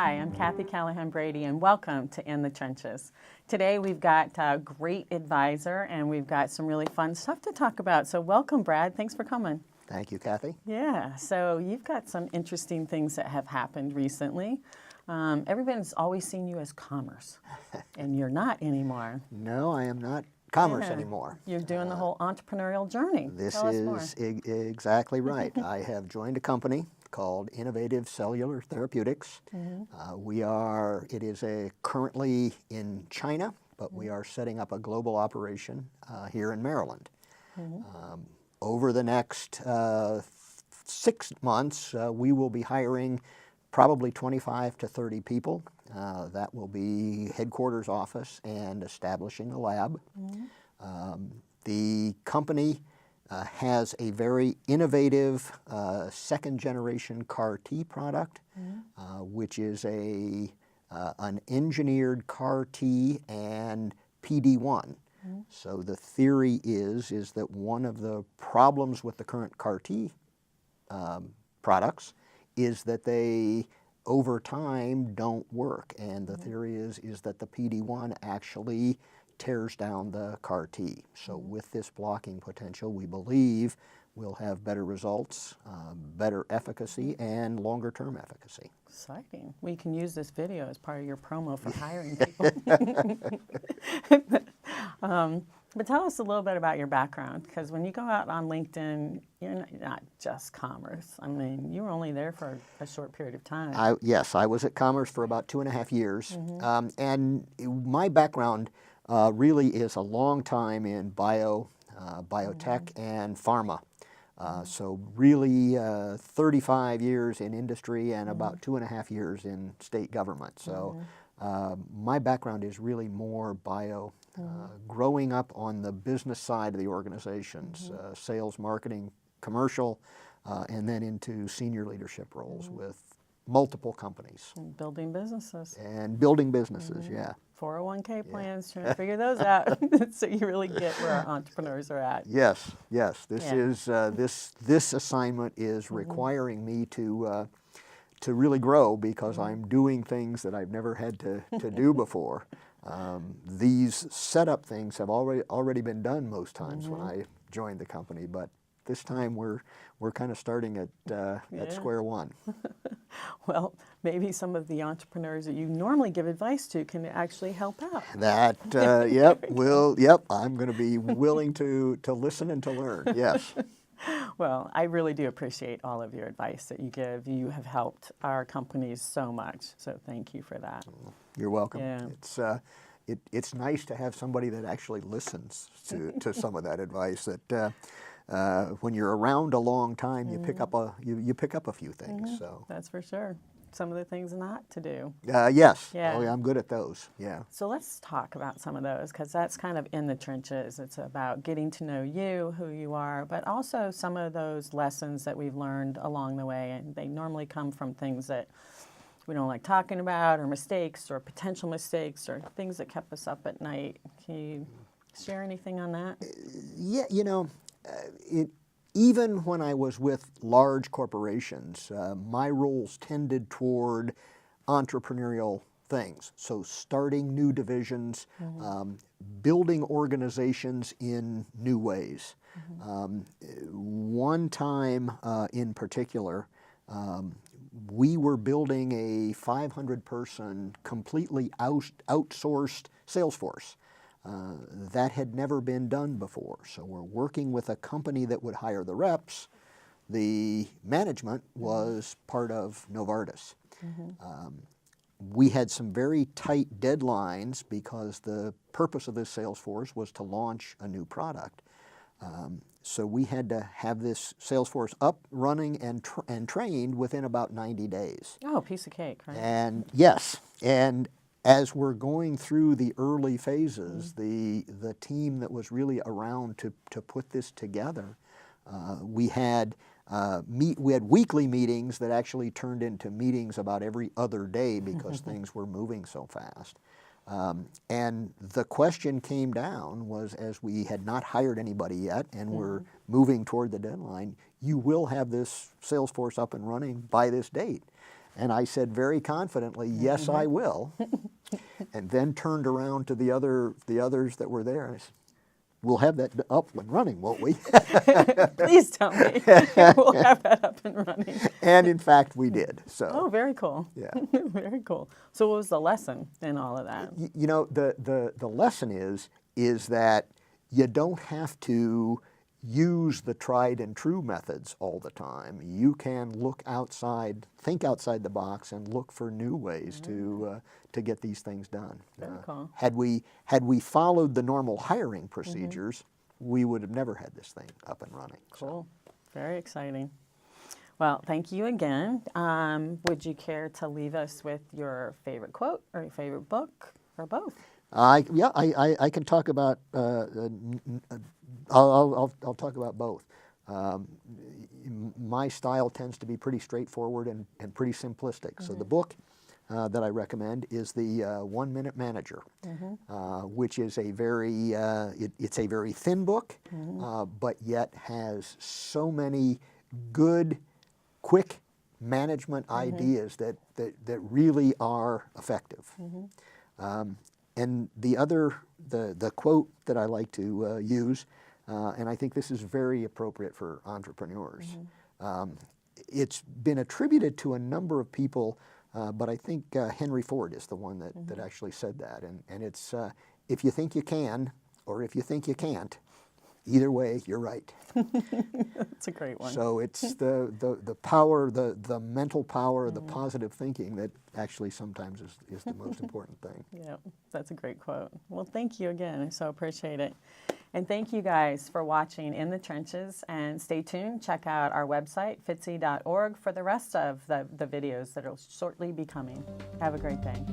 Hi, I'm Kathy Callahan Brady, and welcome to In the Trenches. Today we've got a great advisor, and we've got some really fun stuff to talk about. So welcome, Brad. Thanks for coming. Thank you, Kathy. Yeah, so you've got some interesting things that have happened recently. Everyone's always seen you as commerce, and you're not anymore. No, I am not commerce Yeah. anymore. You're doing the whole entrepreneurial journey. This Tell us more. is exactly right. I have joined a company called Cellular Therapeutics. It is currently in China, but we are setting up a global operation here in Maryland. Over the next 6 months, we will be hiring probably 25 to 30 people. That will be headquarters office and establishing a lab. The company has a very innovative second-generation CAR T product, which is an engineered CAR T and PD-1. So the theory is that one of the problems with the current CAR T products is that they, over time, don't work. And the theory is that the PD-1 actually tears down the CAR T. So with this blocking potential, we believe we'll have better results, better efficacy, and longer-term efficacy. Exciting. We can use this video as part of your promo for hiring people. But tell us a little bit about your background, because when you go out on LinkedIn, you're not just commerce. I mean, you were only there for a short period of time. Yes, I was at Commerce for about 2.5 years. And my background really is a long time in biotech and pharma. So really 35 years in industry and about 2.5 years in state government. So my background is really more growing up on the business side of the organizations, sales, marketing, commercial, and then into senior leadership roles with multiple companies. And building businesses. And building businesses, yeah. 401k plans, trying to figure those out so you really get where our entrepreneurs are at. Yes, yes. This assignment is requiring me to really grow because I'm doing things that I've never had to do before. These setup things have already been done most times when I joined the company, but this time we're kind of starting at square one. Well, maybe some of the entrepreneurs that you normally give advice to can actually help out. I'm going to be willing to listen and to learn, yes. Well, I really do appreciate all of your advice that you give. You have helped our companies so much, so thank you for that. You're welcome. Yeah. It's nice to have somebody that actually listens to some of that advice. That when you're around a long time, you pick up a few things. So that's for sure. Some of the things not to do. Yes. Yeah. Oh, yeah, I'm good at those. Yeah. So let's talk about some of those, because that's kind of in the trenches. It's about getting to know you, who you are, but also some of those lessons that we've learned along the way. And they normally come from things that we don't like talking about, or mistakes, or potential mistakes, or things that kept us up at night. Can you share anything on that? Yeah, even when I was with large corporations, my roles tended toward entrepreneurial things. So starting new divisions, building organizations in new ways. One time in particular, we were building a 500-person, completely outsourced sales force. That had never been done before. So we're working with a company that would hire the reps. The management was part of Novartis. We had some very tight deadlines because the purpose of this sales force was to launch a new product. So we had to have this sales force up, running, and trained within about 90 days. Oh, piece of cake, right? And yes, and as we're going through the early phases, the team that was really around to put this together, we had weekly meetings that actually turned into meetings about every other day because things were moving so fast. And the question came down was, as we had not hired anybody yet and we're moving toward the deadline, you will have this sales force up and running by this date. And I said very confidently, yes, I will. And then turned around to the others that were there and I said, we'll have that up and running, won't we? Please tell me. We'll have that up and running. And in fact, we did. So. Oh, very cool. Yeah. Very cool. So what was the lesson in all of that? You know, the lesson is that you don't have to use the tried and true methods all the time. You can look outside, think outside the box, and look for new ways to get these things done. Very cool. Had we followed the normal hiring procedures, we would have never had this thing up and running. Cool. Very exciting. Well, thank you again. Would you care to leave us with your favorite quote or your favorite book or both? I can talk about. I'll talk about both. My style tends to be pretty straightforward and pretty simplistic. So the book that I recommend is the 1 Minute Manager, which is a very it's a very thin book, but yet has so many good, quick management ideas that really are effective. And the quote that I like to use, and I think this is very appropriate for entrepreneurs. It's been attributed to a number of people, but I think Henry Ford is the one that actually said that. And it's, if you think you can, or if you think you can't, either way, you're right. That's a great one. So it's the power, the mental power, the positive thinking that actually sometimes is the most important thing. Yeah, that's a great quote. Well, thank you again. I so appreciate it. And thank you guys for watching In the Trenches. And stay tuned. Check out our website, fitzy.org, for the rest of the videos that will shortly be coming. Have a great day.